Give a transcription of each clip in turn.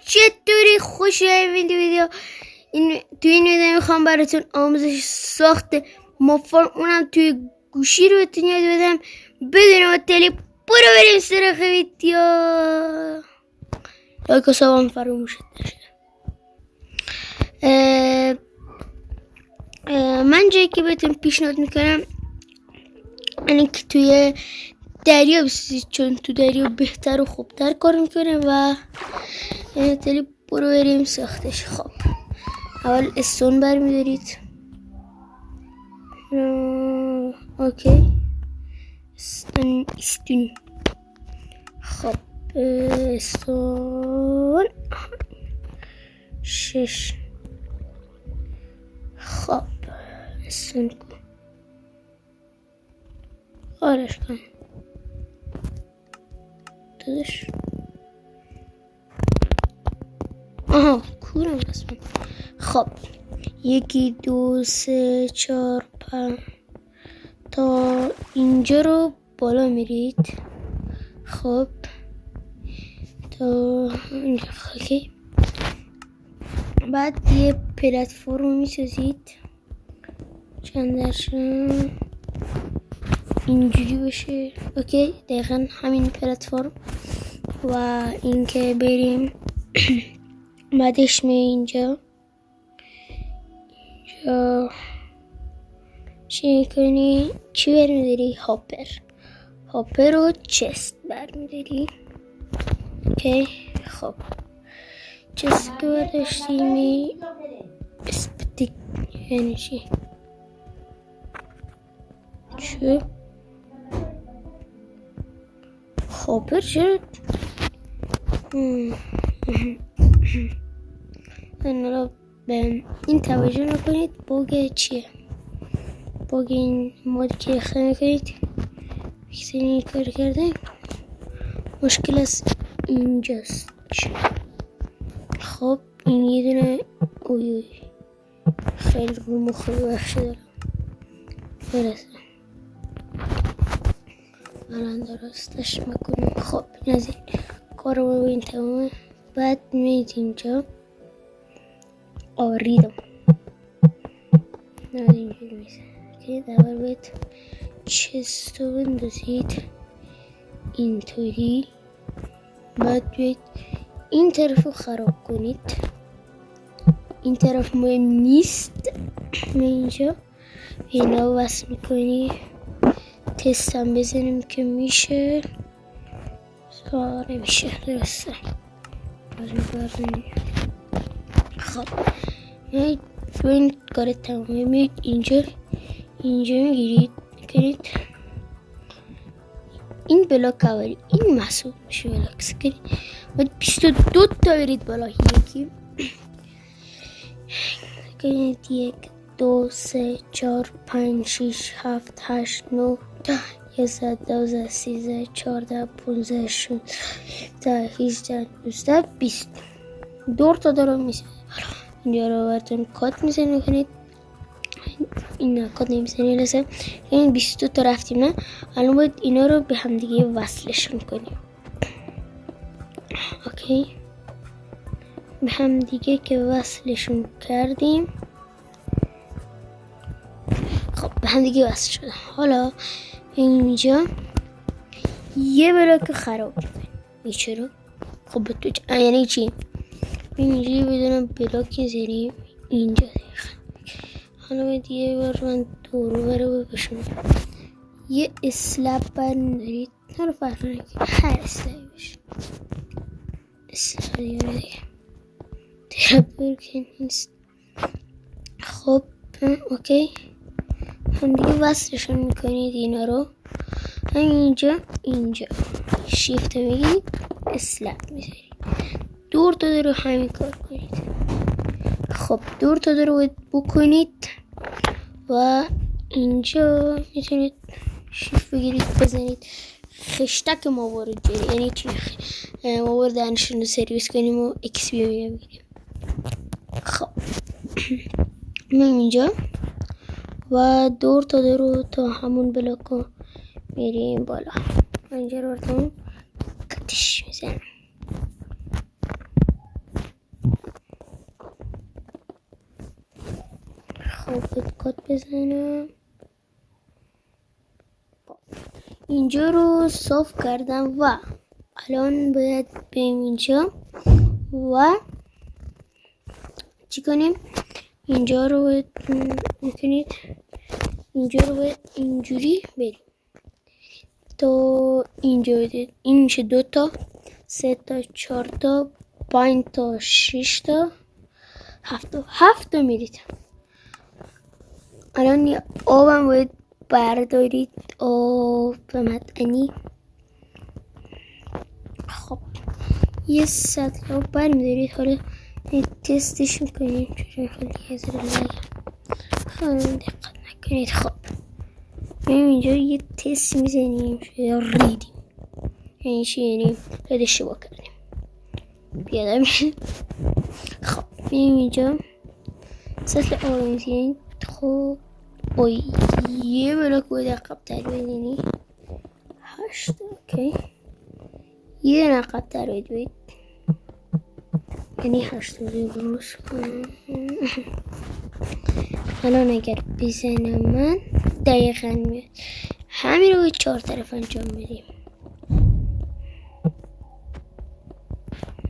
چطوری؟ خوش اومدید ویدیو. توی این ویدیو میخوام براتون آموزش ساخت مفارم، اونم توی گوشی رو بهتون یاد بدم بدون معطلی. برو بریم سراغ ویدیو. لایک و سابم فراموش نشه. من جایی که بهتون پیشنهاد میکنم اینه که توی دریا بسازید، چون تو دریا بهتر و خوبتر کار میکنه و تلی. برو بریم ساختش. خب اول استون برمیدارید. اوکی استون. خب استون 6. خب استون آرش کن دادش. آها کورم رسمن. خب 1 2 3 4 5 تا اینجا رو بالا میرید. خب تا اینجا. اوکی بعد یه پلتفرم میسازید چند درشن اینجوری باشه. اوکی دقیقا همین پلتفرم. و اینکه بریم بعدش می اینجا چی میکنی؟ چی برمیداری؟ هاپر و چست برمیداری. اوکی خب چست که برداشتی اسپتیک یعنی چی؟ چه؟ هاپر شد؟ این توجه نکنید باگ چیه. باگ این مود که خیلی کنید بیشتر این کار کرده مشکل از اینجاست. خب این یه دونه اوی خیلی رو مخی بخشه دارم برسه بران درستش میکنیم. خب این از این کار رو ببین تمامه. بعد میید اینجا آوریدم نه اینجوری میزن که دور باید چستو بندازید اینطوری. بعد بیاید این طرف رو خراب کنید. این طرف مهم نیست. اینجا اینا وصل میکنی. تست هم بزنیم که میشه. نمیشه درسته. خب میاید تو این کار تمامی میاید اینجا میگیرید میکنید این بلاک اولی این محسوب میشه بلاک سکری. باید 22 تا برید بالا. یکی کنید 1 2 3 4 5 6 7 8 9 10 11 12 13 14 15 16 18 19 20 دور تا دارم میزنید. اینجا رو براتون کات میزنید کنید. این کات نمیزنید لسه این 22 تا رفتیم نه. الان باید اینا رو به هم دیگه وصلشون کنیم. اوکی به هم دیگه که وصلشون کردیم خب به هم دیگه وصل شده. حالا اینجا یه بلاک خراب شده. چرا؟ خب تو یعنی چی؟ اینجوری بدونم بلاک زیریم اینجا دیگه. حالا باید یه بار من دورو برو بشونم. یه اسلب برمیدارید. نه رو فرق نکنید هر اسلبی باشه. اسلبی رو دیگه ترابر که نیست. خب اوکی هم دیگه وصلشون میکنید اینا رو. اینجا شیفت میگید اسلب میذارید. دور تا رو همین کار کنید. خب دور تا رو باید بکنید و اینجا میتونید شیفت بگیرید بزنید خشتک ما وارد جاری یعنی چی؟ ما وارد انشون رو سرویس کنیم و ایکس بی بگیریم. خب من اینجا و دور تا رو تا همون بلاکو میریم بالا. اینجا رو براتون کتش میزنم. باید کات بزنم. اینجا رو صاف کردم و الان باید بریم اینجا و چی کنیم؟ اینجا رو باید میتونید اینجا رو باید اینجوری بریم تا اینجا بدید. این میشه 2 تا 3 تا 4 تا 5 تا 6 تا 7 تا میرید. الان یه آبم باید بردارید، آب مدنی. خب یه سطل آب برمیدارید. حالا تستش میکنیم چون خیلی هزار لگه خیلی دقت نکنید. خب اینجا یه تست میزنیم ریدیم، یعنی چی؟ یعنی رد اشتباه کردیم پیاده میشه. خب اینجا سطل آب میزنید. خب یه بلاک باید عقب تر بدینی 8. اوکی یه عقب تر بدید یعنی 8 روز کنم. الان اگر بزنم من دقیقا میاد. همین رو 4 طرف انجام بدیم.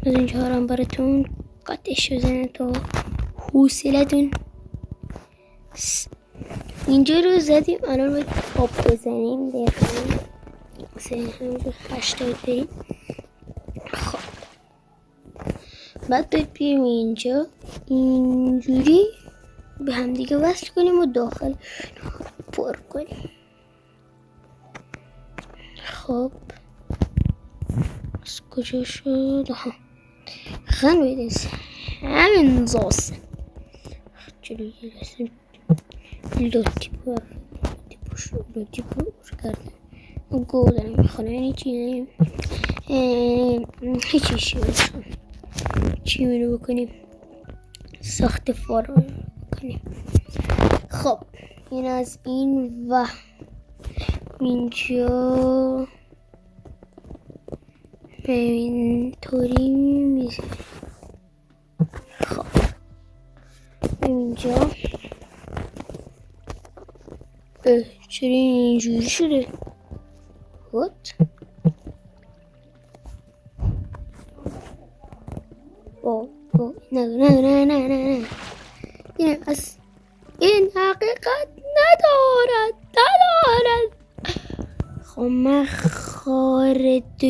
از اینجا هم براتون قطعش بزنم تا حوصلتون. اینجا رو زدیم. الان باید آب بزنیم دقیقا مثلا همینجور 80 بریم. خب بعد باید بیریم اینجا اینجوری به هم دیگه وصل کنیم و داخل پر کنیم. خب از کجا شد؟ خن بیدیز همین زاسه جلوی رسیم لوتی پوش کردن و گودن میخوانه یعنی چی هیچیشی بشون چی میرو بکنیم ساخت فارو بکنیم. خب این از این و اینجا اینطوری میشه. خب اینجا چرا اینجوری شده؟ What؟ نه این حقیقت ندارد. خب من خارد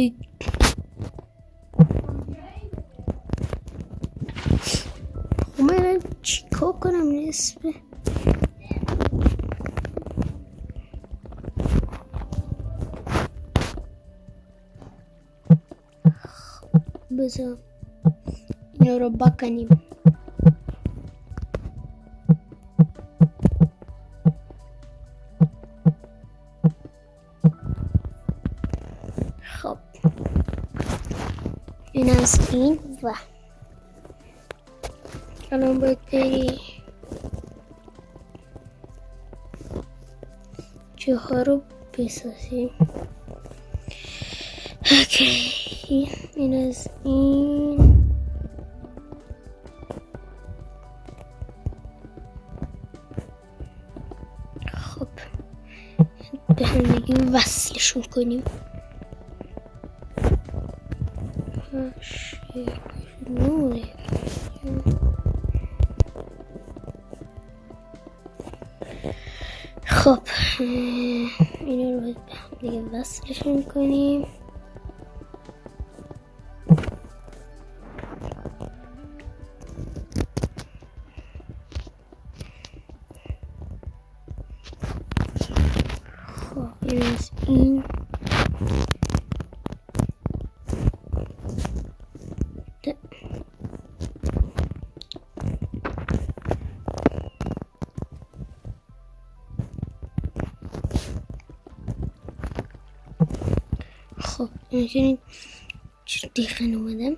خب من چیکار کنم نسبه بذار اینا رو بکنیم. خب این از این و الان باید بری جاها رو بسازیم. اوکی این از این خب به هم دیگه وصلشون کنیم. خب اینا رو به هم دیگه وصلشون کنیم. خب این از این خب اینجوری دقیقا اومدم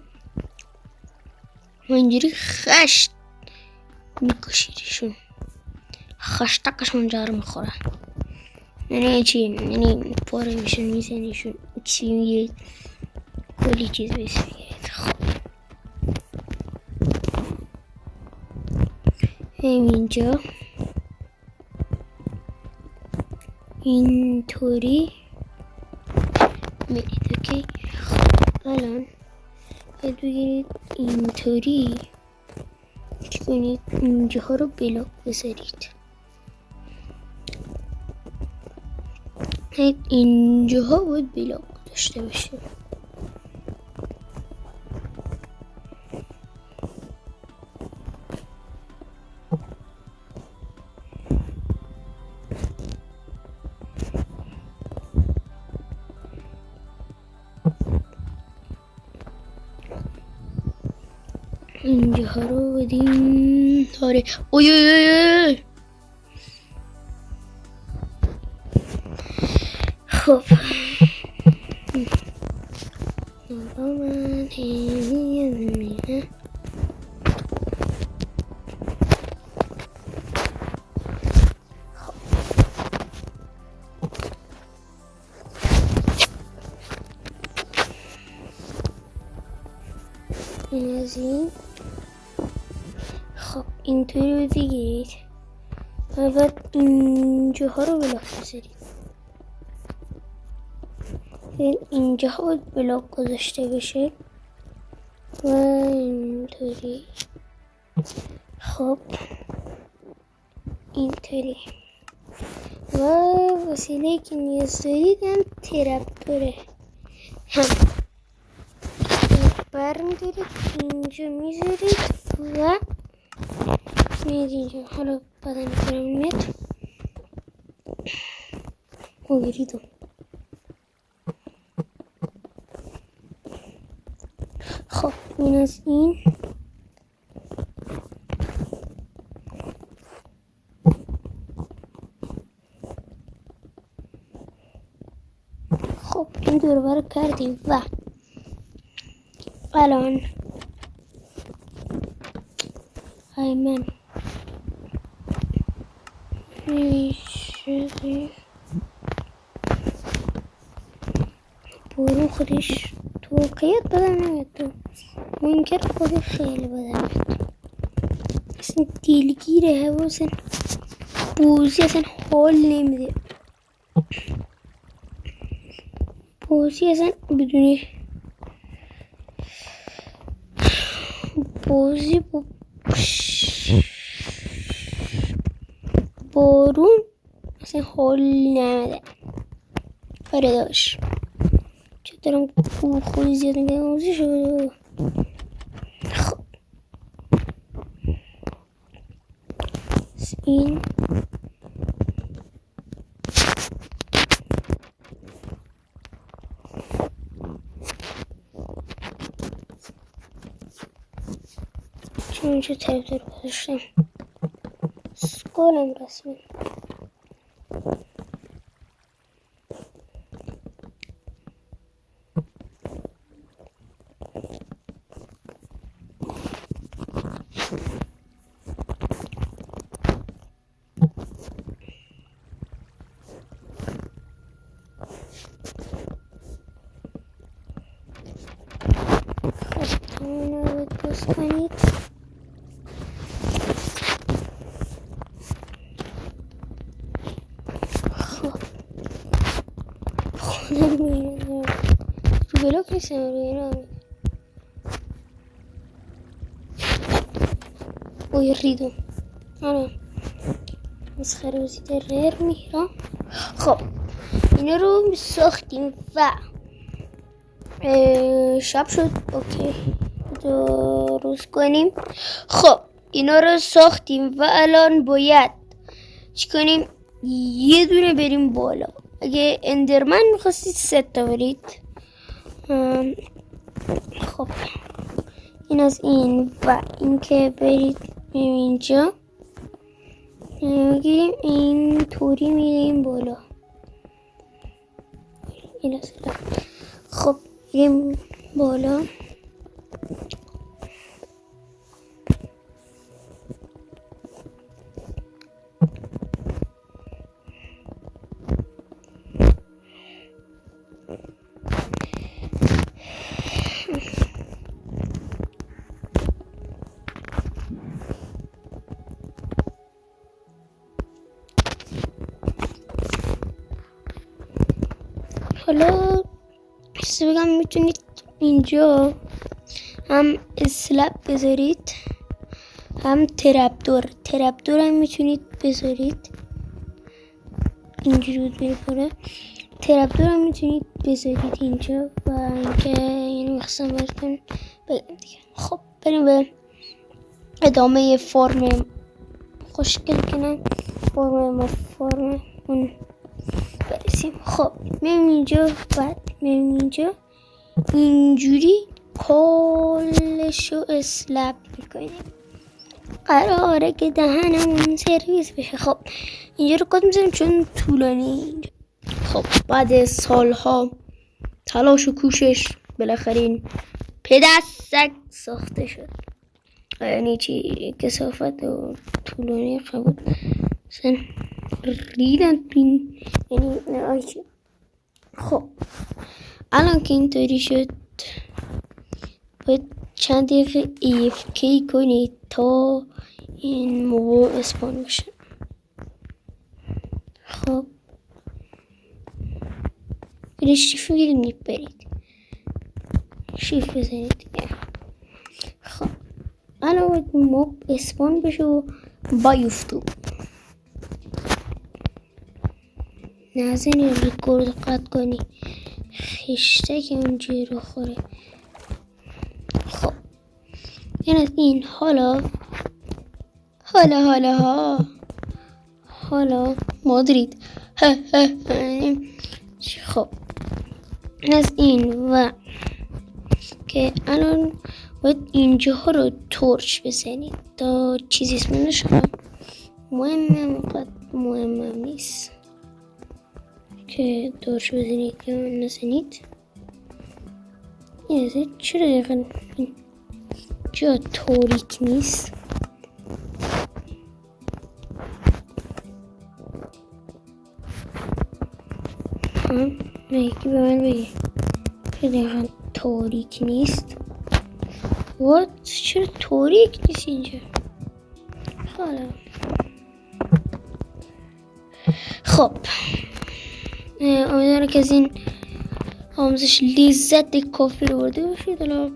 و اینجوری خشت میکشیدشون. خشتکشون جار میخوره. یعنی چی؟ یعنی پاره میشن میزنیشون چی میگیرید کلی چیز بس میگیرید. خب اینجا اینطوری میرید. اوکی، الان باید بگیرید اینطوری چی کنید، اینجاها رو بلاک بذارید. اینجاها باید بلاک داشته باشه. اینجاها رو بدیم. آره، اوی اوی اوی. خب من میره. این از این. خب اینطوری رو بگیرید و بعد اینجاها رو بلاک بذارید. اینجاها باید بلاک گذاشته بشه و اینطوری. خب اینطوری و وسیله که نیاز دارید هم ترپتوره. هم برمیدارید اینجا میذارید و میاد اینجا. حالا بدن کنم میاد بگیریدم. خب این از این. خب این دور بر کردیم و الان ایمن برو خودش تو واقعیت بدن نمیاد. تو منکر خودش خیلی بدن میاد. اصلا دلگیره حواسن بوزی اصلا حال نمیده. بوزی اصلا بدونی بوزی بارون اصلا حال نمیده. آره داشت چه دارم خودی زیاد میگه موزی شده. خب این چون اینجا ترپتور گذاشتم سکالم رسمی. خب اینو رو باز کنید. خب خودم رو بلاک نیستم رو اینا اوی ریدم. آره مسخره بازی در میرم. خب اینا رو ساختیم و شب شد. اوکی درست کنیم. خب اینا رو ساختیم و الان باید چی کنیم؟ یه دونه بریم بالا. اگه اندرمن میخواستید 3 تا برید. خب این از این و این که برید اینجا میگیریم این طوری میریم بالا. این از این. خب میریم بالا. حالا چیزی بگم، میتونید اینجا هم اسلپ بذارید، هم ترپدور هم میتونید بذارید. اینجوری بود میپره. ترپدور هم میتونید بذارید اینجا و اینکه یعنی مخصوصا براتون بگم دیگه. خب بریم به ادامه فرم خوشگل کنم، فرم اون برسیم. خب میریم اینجا، بعد میریم اینجا اینجوری کلشو اسلپ میکنیم. قراره که دهنمون سرویس بشه. خب اینجا رو کد میزنیم چون طولانی اینجا. خب بعد سالها تلاش و کوشش بالاخره این پدستک ساخته شد. یعنی چی کثافت و طولانی قبول مثلا ریدن بین، یعنی آیچی. خب الان که اینطوری شد باید چند دقیقه AFK کنید تا این موبایل اسپان بشه. خب برید شیف بگیرید میپرید، شیف بزنید دیگه. خب الان باید موب اسپان بشه و بیفتو. نزنی رکورد قطع کنی خشته که اونجایی رو خوره. خب این از این. حالا مادرید. خب این از این و که الان باید اینجاها رو تورچ بزنید تا چیزی اسم نشم. مهمم نیست که تورچ بزنید یا نزنید. یه چرا دقیقا جا تاریک نیست؟ نه یکی به من بگه که دقیقا تاریک نیست. چرا تاریک نیست اینجا؟ خب امیدوارم که از این آموزش لذت کافی رو برده باشید. حالا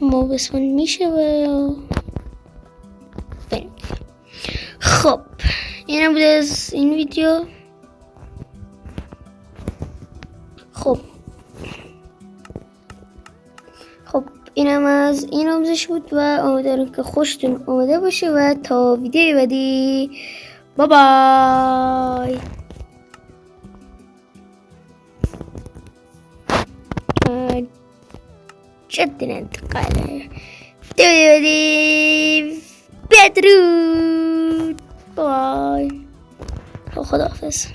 ما بسمن میشه و بریم. خب این هم بود از این ویدیو. خب اینم از این آموزش بود و امیدوارم که خوشتون اومده باشه و تا ویدیو بعدی بای. جد انتقاله ویدیو بعدی بدرود. بای. خداحافظ.